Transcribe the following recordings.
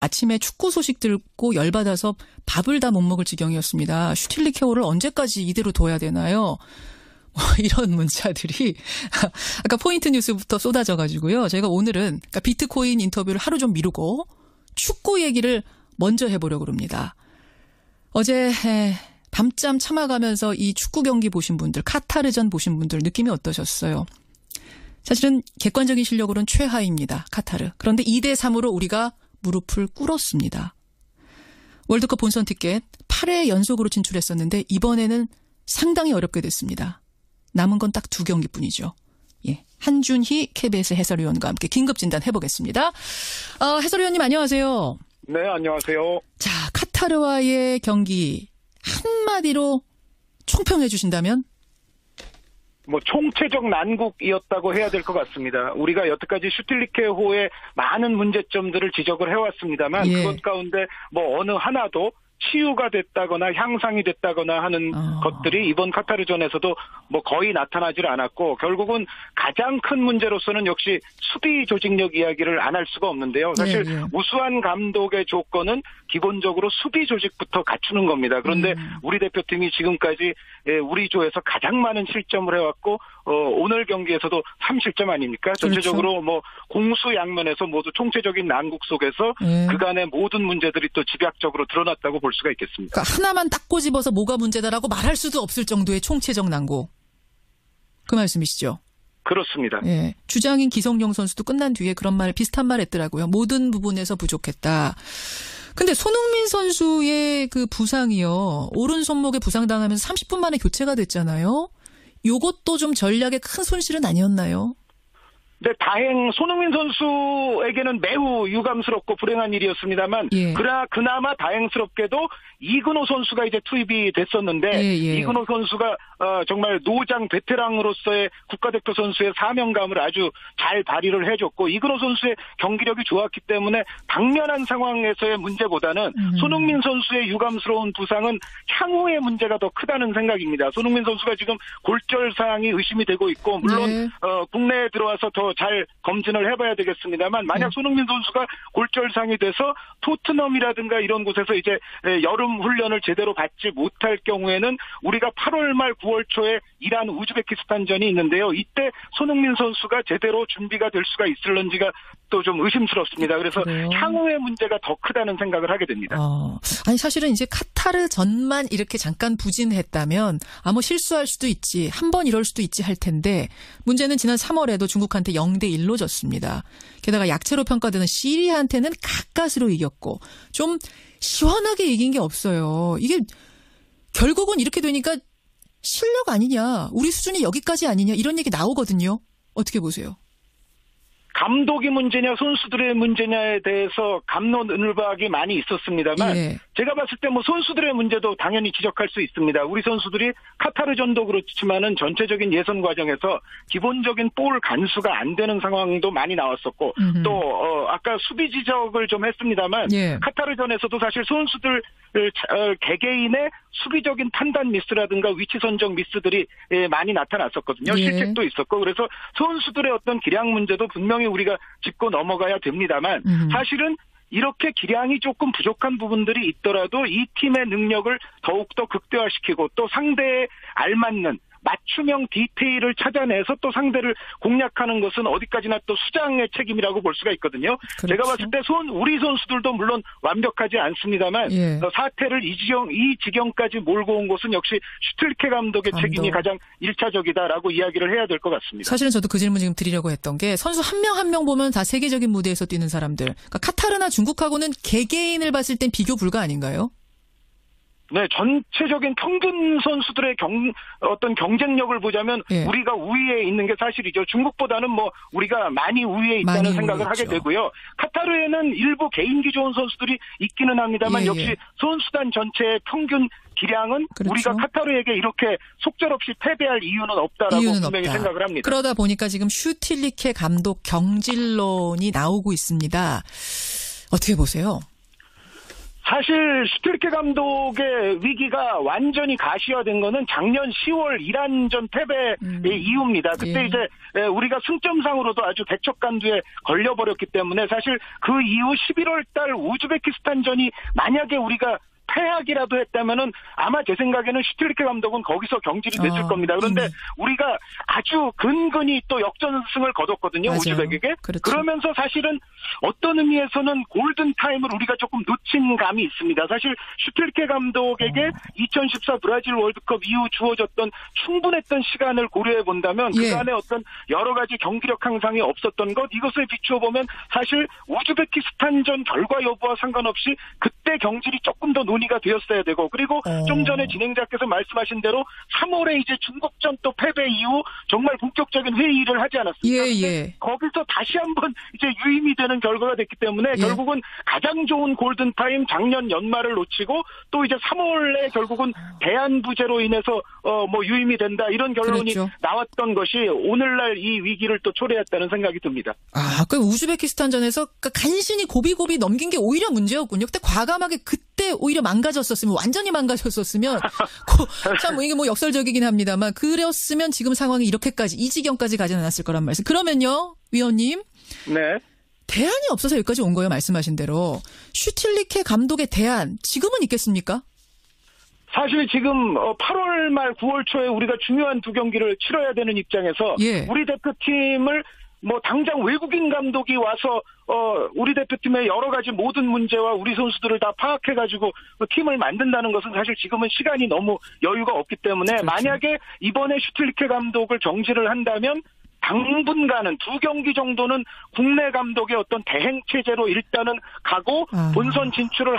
아침에 축구 소식 듣고 열받아서 밥을 다 못 먹을 지경이었습니다. 슈틸리케호를 언제까지 이대로 둬야 되나요? 이런 문자들이 아까 포인트 뉴스부터 쏟아져가지고요. 저희가 오늘은 그러니까 비트코인 인터뷰를 하루 좀 미루고 축구 얘기를 먼저 해보려고 합니다. 어제 밤잠 참아가면서 이 축구 경기 보신 분들, 카타르전 보신 분들 느낌이 어떠셨어요? 사실은 객관적인 실력으로는 최하입니다. 카타르. 그런데 2대3으로 우리가 무릎을 꿇었습니다. 월드컵 본선 티켓 8회 연속으로 진출했었는데 이번에는 상당히 어렵게 됐습니다. 남은 건 딱 2경기뿐이죠. 예, 한준희 KBS 해설위원과 함께 긴급 진단 해보겠습니다. 해설위원님 안녕하세요. 네, 안녕하세요. 자, 카타르와의 경기 한마디로 총평해 주신다면? 총체적 난국이었다고 해야 될 것 같습니다. 우리가 여태까지 슈틸리케호의 많은 문제점들을 지적을 해왔습니다만 그것 가운데 어느 하나도 치유가 됐다거나 향상이 됐다거나 하는 것들이 이번 카타르전에서도 거의 나타나질 않았고 결국은 가장 큰 문제로서는 역시 수비 조직력 이야기를 안 할 수가 없는데요. 사실 우수한 감독의 조건은 기본적으로 수비 조직부터 갖추는 겁니다. 그런데 우리 대표팀이 지금까지 우리 조에서 가장 많은 실점을 해왔고 오늘 경기에서도 3실점 아닙니까? 전체적으로 공수양면에서 모두 총체적인 난국 속에서 그간의 모든 문제들이 또 집약적으로 드러났다고 볼 수가 있겠습니다. 그러니까 하나만 딱 꼬집어서 뭐가 문제다라고 말할 수도 없을 정도의 총체적 난국. 그 말씀이시죠? 그렇습니다. 예. 주장인 기성용 선수도 끝난 뒤에 그런 비슷한 말 했더라고요. 모든 부분에서 부족했다. 근데 손흥민 선수의 그 부상이요. 오른 손목에 부상당하면서 30분 만에 교체가 됐잖아요. 요것도 좀 전략의 큰 손실은 아니었나요? 네, 손흥민 선수에게는 매우 유감스럽고 불행한 일이었습니다만, 그나마 다행스럽게도 이근호 선수가 이제 투입이 됐었는데, 이근호 선수가 정말 노장 베테랑으로서의 국가대표 선수의 사명감을 아주 잘 발휘를 해줬고, 이근호 선수의 경기력이 좋았기 때문에 당면한 상황에서의 문제보다는 손흥민 선수의 유감스러운 부상은 향후의 문제가 더 크다는 생각입니다. 손흥민 선수가 지금 골절 사항이 의심이 되고 있고, 물론 국내에 들어와서 더 잘 검진을 해봐야 되겠습니다만 만약 손흥민 선수가 골절상이 돼서 토트넘이라든가 이런 곳에서 이제 여름 훈련을 제대로 받지 못할 경우에는 우리가 8월 말 9월 초에 이란 우즈베키스탄전이 있는데요. 이때 손흥민 선수가 제대로 준비가 될 수가 있을런지가 또 좀 의심스럽습니다. 그래서 향후의 문제가 더 크다는 생각을 하게 됩니다. 아니 사실은 이제 카타르 전만 이렇게 잠깐 부진했다면 실수할 수도 있지, 한 번 이럴 수도 있지 할 텐데 문제는 지난 3월에도 중국한테 0대1로 졌습니다. 게다가 약체로 평가되는 시리아한테는 가까스로 이겼고 좀 시원하게 이긴 게 없어요. 이게 결국은 이렇게 되니까 실력 아니냐, 우리 수준이 여기까지 아니냐 이런 얘기 나오거든요. 어떻게 보세요? 감독이 문제냐 선수들의 문제냐에 대해서 갑론을박이 많이 있었습니다만 제가 봤을 때 선수들의 문제도 당연히 지적할 수 있습니다. 우리 선수들이 카타르전도 그렇지만은 전체적인 예선 과정에서 기본적인 볼 간수가 안 되는 상황도 많이 나왔었고 또 아까 수비 지적을 좀 했습니다만 카타르전에서도 사실 선수들 개개인의 수비적인 판단 미스라든가 위치 선정 미스들이 많이 나타났었거든요. 실책도 있었고 그래서 선수들의 어떤 기량 문제도 분명히 우리가 짚고 넘어가야 됩니다만 사실은 이렇게 기량이 조금 부족한 부분들이 있더라도 이 팀의 능력을 더욱더 극대화시키고 또 상대에 알맞는 맞춤형 디테일을 찾아내서 또 상대를 공략하는 것은 어디까지나 또 수장의 책임이라고 볼 수가 있거든요. 제가 봤을 때 우리 선수들도 물론 완벽하지 않습니다만 사태를 이 지경까지 몰고 온 것은 역시 슈틸케 감독의 책임이 가장 1차적이다라고 이야기를 해야 될 것 같습니다. 사실은 저도 그 질문 지금 드리려고 했던 게 선수 한 명 한 명 보면 다 세계적인 무대에서 뛰는 사람들. 그러니까 카타르나 중국하고는 개개인을 봤을 땐 비교 불가 아닌가요? 네, 전체적인 평균 선수들의 어떤 경쟁력을 보자면 우리가 우위에 있는 게 사실이죠. 중국보다는 우리가 많이 우위에 있다는 생각을 하게 되고요. 카타르에는 일부 개인기 좋은 선수들이 있기는 합니다만 역시 선수단 전체의 평균 기량은 우리가 카타르에게 이렇게 속절없이 패배할 이유는 없다라고 분명히 생각을 합니다. 그러다 보니까 지금 슈틸리케 감독 경질론이 나오고 있습니다. 어떻게 보세요? 사실 슈틸리케 감독의 위기가 완전히 가시화된 거는 작년 10월 이란전 패배의 이후입니다. 그때 이제 우리가 승점상으로도 아주 백척간두에 걸려버렸기 때문에 사실 그 이후 11월 달 우즈베키스탄전이 만약에 우리가 패하기라도 했다면은 아마 제 생각에는 슈틸리케 감독은 거기서 경질이 됐을 겁니다. 그런데 우리가 아주 근근히 또 역전승을 거뒀거든요. 우즈벡에게. 그렇죠. 그러면서 사실은 어떤 의미에서는 골든타임을 우리가 조금 놓친 감이 있습니다. 사실 슈틸리케 감독에게 2014 브라질 월드컵 이후 주어졌던 충분했던 시간을 고려해 본다면 그간의 어떤 여러 가지 경기력 향상이 없었던 것, 이것을 비추어 보면 사실 우즈베키스탄전 결과 여부와 상관없이 그때 경질이 조금 더 논의가 되었어야 되고, 그리고 좀 전에 진행자께서 말씀하신 대로 3월에 이제 중국전 또 패배 이후 정말 본격적인 회의를 하지 않았습니까? 거기서 다시 한번 이제 유임이 되는 결과가 됐기 때문에 결국은 가장 좋은 골든타임 작년 연말을 놓치고 또 이제 3월에 결국은 대안부재로 인해서 뭐 유임이 된다 이런 결론이 나왔던 것이 오늘날 이 위기를 또 초래했다는 생각이 듭니다. 그 우즈베키스탄전에서 간신히 고비고비 넘긴 게 오히려 문제였군요. 그때 과감하게 그때 오히려 망가졌었으면, 완전히 망가졌었으면 참 이게 뭐 역설적이긴 합니다만 그랬으면 지금 상황이 이렇게까지 이 지경까지 가지 않았을 거란 말씀. 그러면요, 위원님. 네. 대안이 없어서 여기까지 온 거예요. 말씀하신 대로. 슈틸리케 감독의 대안 지금은 있겠습니까? 사실 지금 8월 말 9월 초에 우리가 중요한 두 경기를 치러야 되는 입장에서 우리 대표팀을 뭐 당장 외국인 감독이 와서 우리 대표팀의 여러 가지 모든 문제와 우리 선수들을 다 파악해가지고 팀을 만든다는 것은 사실 지금은 시간이 너무 여유가 없기 때문에 만약에 이번에 슈틸리케 감독을 정지를 한다면 당분간은 두 경기 정도는 국내 감독의 어떤 대행 체제로 일단은 가고 본선 진출을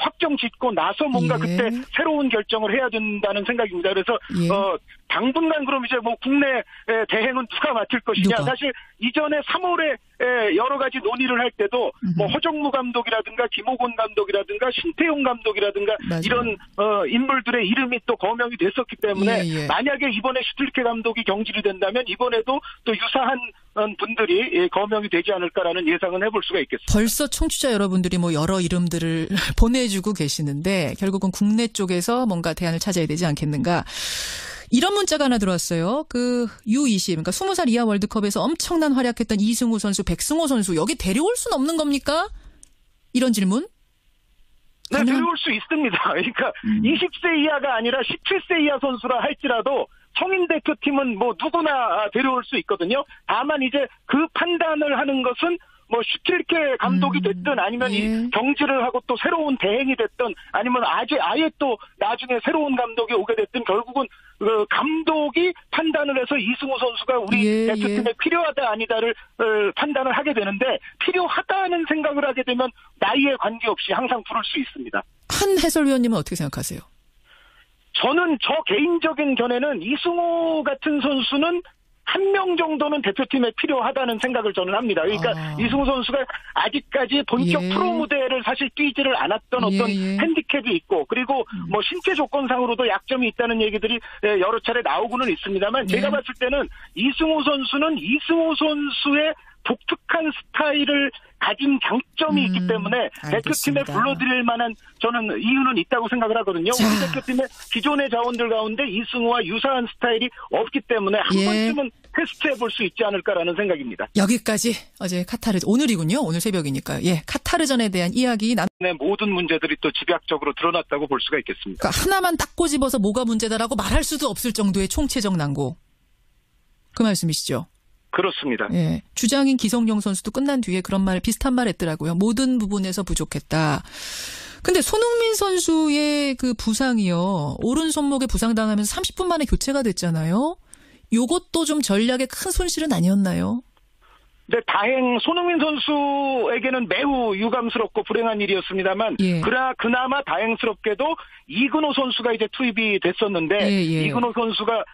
확정 짓고 나서 뭔가 그때 새로운 결정을 해야 된다는 생각입니다. 그래서 당분간 그럼 이제 뭐 국내 대행은 누가 맡을 것이냐. 사실 이전에 3월에 여러 가지 논의를 할 때도 뭐 허정무 감독이라든가 김호곤 감독이라든가 신태용 감독이라든가 이런 인물들의 이름이 또 거명이 됐었기 때문에 만약에 이번에 슈틸리케 감독이 경질이 된다면 이번에도 또 유사한 분들이 거명이 되지 않을까라는 예상은 해볼 수가 있겠습니다. 벌써 청취자 여러분들이 뭐 여러 이름들을 보내주고 계시는데 결국은 국내 쪽에서 뭔가 대안을 찾아야 되지 않겠는가. 이런 문자가 하나 들어왔어요. 그 U20, 그러니까 20살 이하 월드컵에서 엄청난 활약했던 이승우 선수, 백승호 선수 여기 데려올 수는 없는 겁니까? 이런 질문? 네, 데려올 수 있습니다. 그러니까 20세 이하가 아니라 17세 이하 선수라 할지라도 성인 대표팀은 뭐 누구나 데려올 수 있거든요. 다만 이제 그 판단을 하는 것은 뭐 슈틸리케 감독이 됐든 아니면 이 경질을 하고 또 새로운 대행이 됐든 아니면 아예 또 나중에 새로운 감독이 오게 됐든 결국은 그 감독이 판단을 해서 이승우 선수가 우리 대표팀에 필요하다 아니다를 판단을 하게 되는데 필요하다는 생각을 하게 되면 나이에 관계없이 항상 부를 수 있습니다. 한 해설위원님은 어떻게 생각하세요? 저는 저 개인적인 견해는 이승우 같은 선수는 한 명 정도는 대표팀에 필요하다는 생각을 저는 합니다. 그러니까 이승우 선수가 아직까지 본격 프로 무대를 사실 뛰지를 않았던 어떤 핸디캡이 있고 그리고 뭐 신체 조건상으로도 약점이 있다는 얘기들이 여러 차례 나오고는 있습니다만 제가 봤을 때는 이승우 선수는 이승우 선수의 독특한 스타일을 가진 장점이 있기 때문에 대표팀에 불러들일 만한 저는 이유는 있다고 생각을 하거든요. 우리 대표팀의 기존의 자원들 가운데 이승우와 유사한 스타일이 없기 때문에 한 번쯤은 테스트해 볼 수 있지 않을까라는 생각입니다. 여기까지 어제 오늘이군요. 오늘 새벽이니까. 카타르전에 대한 이야기. 모든 문제들이 또 집약적으로 드러났다고 볼 수가 있겠습니다. 그러니까 하나만 딱 꼬집어서 뭐가 문제다라고 말할 수도 없을 정도의 총체적 난고. 그 말씀이시죠? 그렇습니다. 주장인 기성용 선수도 끝난 뒤에 그런 비슷한 말 했더라고요. 모든 부분에서 부족했다. 근데 손흥민 선수의 그 부상이요. 오른 손목에 부상당하면서 30분 만에 교체가 됐잖아요. 요것도 좀 전략의 큰 손실은 아니었나요? 네, 손흥민 선수에게는 매우 유감스럽고 불행한 일이었습니다만, 그나마 다행스럽게도 이근호 선수가 이제 투입이 됐었는데, 이근호 선수가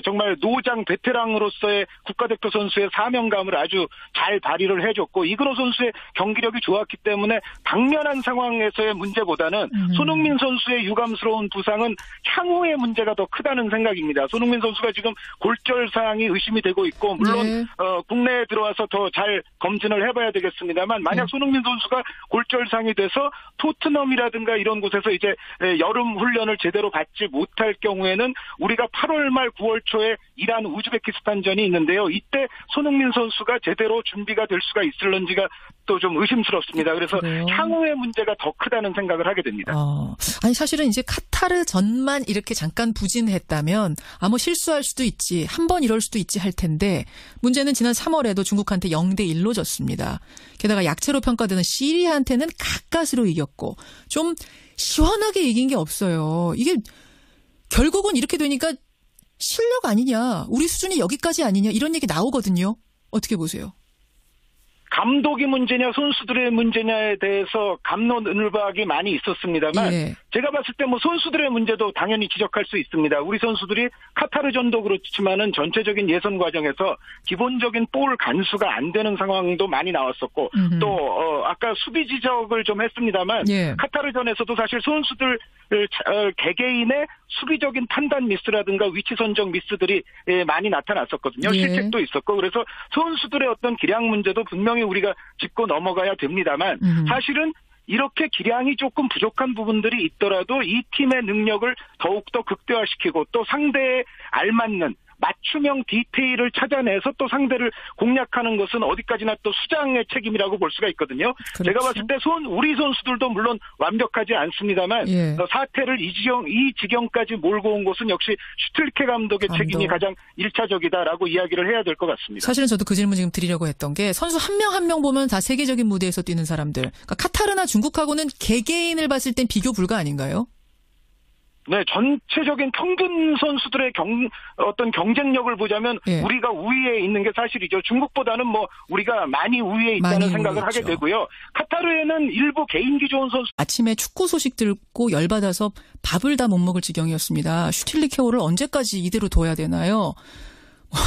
정말 노장 베테랑으로서의 국가대표 선수의 사명감을 아주 잘 발휘를 해줬고, 이근호 선수의 경기력이 좋았기 때문에 당면한 상황에서의 문제보다는 손흥민 선수의 유감스러운 부상은 향후의 문제가 더 크다는 생각입니다. 손흥민 선수가 지금 골절 사항이 의심이 되고 있고, 물론 국내에 들어와서 더 더 잘 검진을 해봐야 되겠습니다만 만약 손흥민 선수가 골절상이 돼서 토트넘이라든가 이런 곳에서 이제 여름 훈련을 제대로 받지 못할 경우에는 우리가 8월 말 9월 초에 이란 우즈베키스탄전이 있는데요. 이때 손흥민 선수가 제대로 준비가 될 수가 있을런지가 또 좀 의심스럽습니다. 그래서 향후의 문제가 더 크다는 생각을 하게 됩니다. 아니 사실은 이제 카타르 전만 이렇게 잠깐 부진했다면 뭐 실수할 수도 있지, 한 번 이럴 수도 있지 할 텐데 문제는 지난 3월에도 중국한테 0대1로 졌습니다. 게다가 약체로 평가되는 시리아한테는 가까스로 이겼고 좀 시원하게 이긴 게 없어요. 이게 결국은 이렇게 되니까 실력 아니냐, 우리 수준이 여기까지 아니냐 이런 얘기 나오거든요. 어떻게 보세요? 감독이 문제냐 선수들의 문제냐에 대해서 갑론을박이 많이 있었습니다만 제가 봤을 때 뭐 선수들의 문제도 당연히 지적할 수 있습니다. 우리 선수들이 카타르전도 그렇지만은 전체적인 예선 과정에서 기본적인 볼 간수가 안 되는 상황도 많이 나왔었고 또 아까 수비 지적을 좀 했습니다만 카타르전에서도 사실 선수들 개개인의 수비적인 판단 미스라든가 위치 선정 미스들이 많이 나타났었거든요. 실책도 있었고 그래서 선수들의 어떤 기량 문제도 분명히 우리가 짚고 넘어가야 됩니다만 사실은 이렇게 기량이 조금 부족한 부분들이 있더라도 이 팀의 능력을 더욱더 극대화시키고 또 상대에 알맞는 맞춤형 디테일을 찾아내서 또 상대를 공략하는 것은 어디까지나 또 수장의 책임이라고 볼 수가 있거든요. 그렇죠. 제가 봤을 때 우리 선수들도 물론 완벽하지 않습니다만 사태를 이 지경까지 몰고 온 것은 역시 슈틸케 감독의 책임이 가장 1차적이다라고 이야기를 해야 될 것 같습니다. 사실은 저도 그 질문 지금 드리려고 했던 게 선수 한 명 한 명 보면 다 세계적인 무대에서 뛰는 사람들. 그러니까 카타르나 중국하고는 개개인을 봤을 땐 비교 불가 아닌가요? 네, 전체적인 평균 선수들의 어떤 경쟁력을 보자면 우리가 우위에 있는 게 사실이죠. 중국보다는 뭐 우리가 많이 우위에 있다는 생각을 하게 되고요. 카타르에는 일부 개인기 좋은 선수. 아침에 축구 소식 듣고 열받아서 밥을 다 못 먹을 지경이었습니다. 슈틸리케오를 언제까지 이대로 둬야 되나요?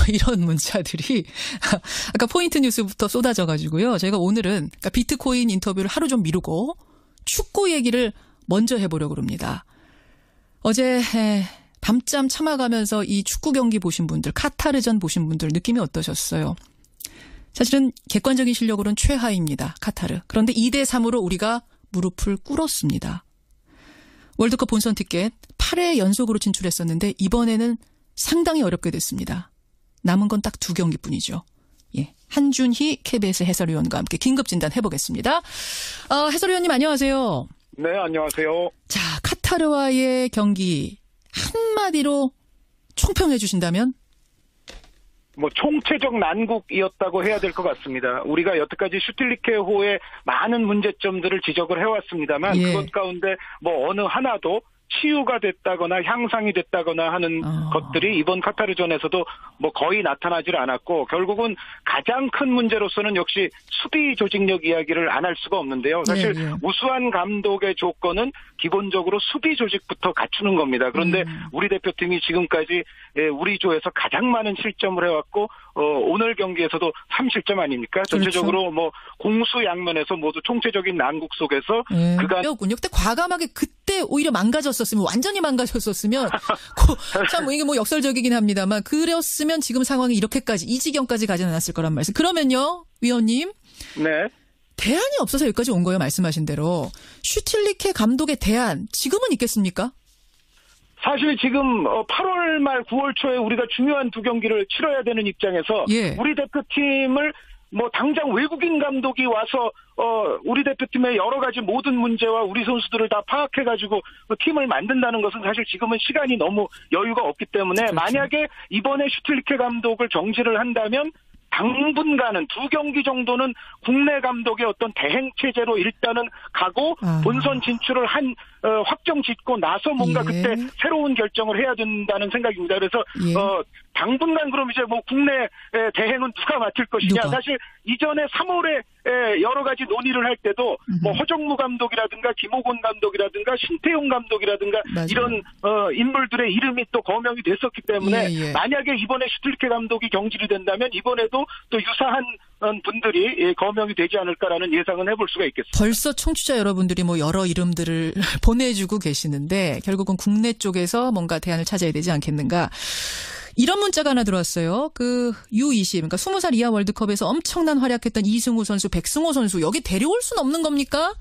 이런 문자들이 아까 포인트 뉴스부터 쏟아져가지고요. 저희가 오늘은 그러니까 비트코인 인터뷰를 하루 좀 미루고 축구 얘기를 먼저 해보려고 합니다. 어제 밤잠 참아가면서 이 축구 경기 보신 분들, 카타르전 보신 분들 느낌이 어떠셨어요? 사실은 객관적인 실력으로는 최하입니다. 카타르. 그런데 2대3으로 우리가 무릎을 꿇었습니다. 월드컵 본선 티켓 8회 연속으로 진출했었는데 이번에는 상당히 어렵게 됐습니다. 남은 건 딱 2경기뿐이죠. 한준희 KBS 해설위원과 함께 긴급 진단 해보겠습니다. 해설위원님 안녕하세요. 네, 안녕하세요. 자, 카타르와의 경기 한마디로 총평해 주신다면? 뭐 총체적 난국이었다고 해야 될 것 같습니다. 우리가 여태까지 슈틸리케호의 많은 문제점들을 지적을 해왔습니다만 그것 가운데 뭐 어느 하나도 치유가 됐다거나 향상이 됐다거나 하는 것들이 이번 카타르전에서도 뭐 거의 나타나질 않았고 결국은 가장 큰 문제로서는 역시 수비 조직력 이야기를 안 할 수가 없는데요. 사실 우수한 감독의 조건은 기본적으로 수비 조직부터 갖추는 겁니다. 그런데 우리 대표팀이 지금까지 우리 조에서 가장 많은 실점을 해왔고 오늘 경기에서도 3실점 아닙니까? 전체적으로 뭐 공수 양면에서 모두 총체적인 난국 속에서 그간 그때 과감하게 그때 오히려 망가졌었으면 완전히 망가졌었으면 참 이게 뭐 역설적이긴 합니다만 그랬으면 지금 상황이 이렇게까지 이 지경까지 가지 않았을 거란 말씀. 그러면요, 위원님. 네. 대안이 없어서 여기까지 온 거예요, 말씀하신 대로. 슈틸리케 감독의 대안 지금은 있겠습니까? 사실 지금 8월 말 9월 초에 우리가 중요한 2경기를 치러야 되는 입장에서 우리 대표팀을 뭐 당장 외국인 감독이 와서 우리 대표팀의 여러 가지 모든 문제와 우리 선수들을 다 파악해가지고 팀을 만든다는 것은 사실 지금은 시간이 너무 여유가 없기 때문에 만약에 이번에 슈틸리케 감독을 정지를 한다면 당분간은 2경기 정도는 국내 감독의 어떤 대행 체제로 일단은 가고 본선 진출을 확정 짓고 나서 뭔가 그때 새로운 결정을 해야 된다는 생각입니다. 그래서 당분간 그럼 이제 뭐 국내 대행은 누가 맡을 것이냐. 사실 이전에 3월에 여러 가지 논의를 할 때도 뭐 허정무 감독이라든가 김호곤 감독이라든가 신태용 감독이라든가 이런 인물들의 이름이 또 거명이 됐었기 때문에 만약에 이번에 슈틸케 감독이 경질이 된다면 이번에도 또 유사한 분들이 거명이 되지 않을까라는 예상은 해볼 수가 있겠습니다. 벌써 청취자 여러분들이 뭐 여러 이름들을 보내주고 계시는데 결국은 국내 쪽에서 뭔가 대안을 찾아야 되지 않겠는가. 이런 문자가 하나 들어왔어요. 그 U20, 그러니까 20살 이하 월드컵에서 엄청난 활약했던 이승우 선수, 백승호 선수 여기 데려올 수는 없는 겁니까?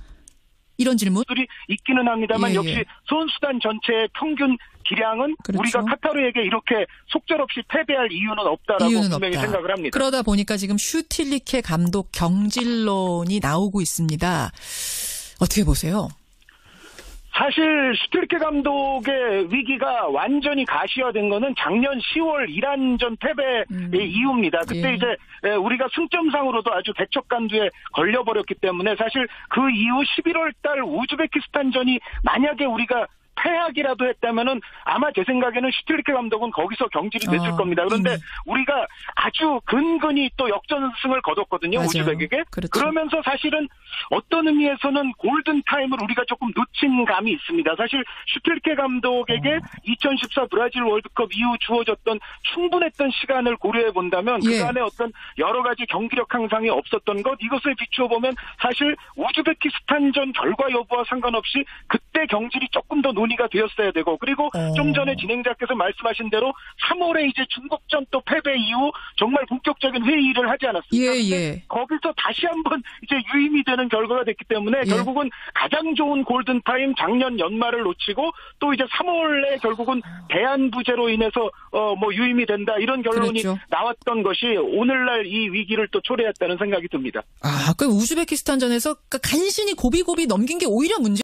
이런 질문. 들이 있기는 합니다만 역시 선수단 전체의 평균 기량은 그렇죠. 우리가 카타르에게 이렇게 속절없이 패배할 이유는 없다라고 분명히 생각을 합니다. 그러다 보니까 지금 슈틸리케 감독 경질론이 나오고 있습니다. 어떻게 보세요? 사실 슈틸리케 감독의 위기가 완전히 가시화된 거는 작년 10월 이란전 패배의 이유입니다. 그때 이제 우리가 승점상으로도 아주 대척간두에 걸려버렸기 때문에 사실 그 이후 11월 달 우즈베키스탄전이 만약에 우리가 패하기라도 했다면은 아마 제 생각에는 슈틸리케 감독은 거기서 경질이 됐을 겁니다. 그런데 우리가 아주 근근히 또 역전승을 거뒀거든요. 맞아요. 우즈벡에게. 그렇죠. 그러면서 사실은 어떤 의미에서는 골든타임을 우리가 조금 놓친 감이 있습니다. 사실 슈틸리케 감독에게 2014 브라질 월드컵 이후 주어졌던 충분했던 시간을 고려해 본다면 그간의 어떤 여러 가지 경기력 향상이 없었던 것 이것을 비추어 보면 사실 우즈베키스탄전 결과 여부와 상관없이 그때 경질이 조금 더 논의가 되었어야 되고 그리고 좀 전에 진행자께서 말씀하신 대로 3월에 이제 중국전 또 패배 이후 정말 본격적인 회의를 하지 않았습니까? 거기서 다시 한번 이제 유임이 되는 결과가 됐기 때문에 결국은 가장 좋은 골든타임 작년 연말을 놓치고 또 이제 3월에 결국은 대안부재로 인해서 뭐 유임이 된다 이런 결론이 나왔던 것이 오늘날 이 위기를 또 초래했다는 생각이 듭니다. 그 우즈베키스탄전에서 간신히 고비고비 넘긴 게 오히려 문제.